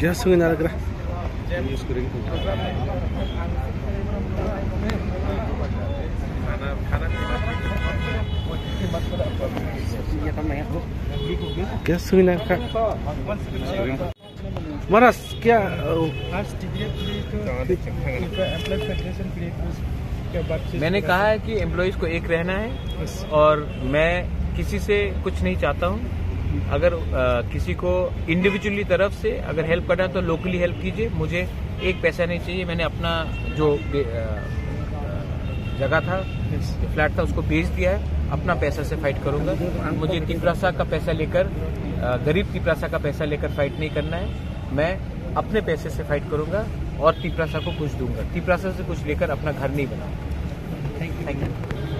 Gas sungai Naragra. Gas sungai Naragra. Maras क्या मैंने कहा है कि एम्प्लॉइज को एक रहना है और मैं किसी से कुछ नहीं चाहता हूं। अगर किसी को इंडिविजुअली तरफ से अगर हेल्प करना है तो लोकली हेल्प कीजिए, मुझे एक पैसा नहीं चाहिए। मैंने अपना जो जगह था, फ्लैट था, उसको बेच दिया है। अपना पैसा से फाइट करूंगा। मुझे तिपरासा का पैसा लेकर, गरीब तिपरासा का पैसा लेकर फाइट नहीं करना है। मैं अपने पैसे से फाइट करूंगा और तिपरासा को कुछ दूंगा। तिपरासा से कुछ लेकर अपना घर नहीं बनाऊंगा। Thank you.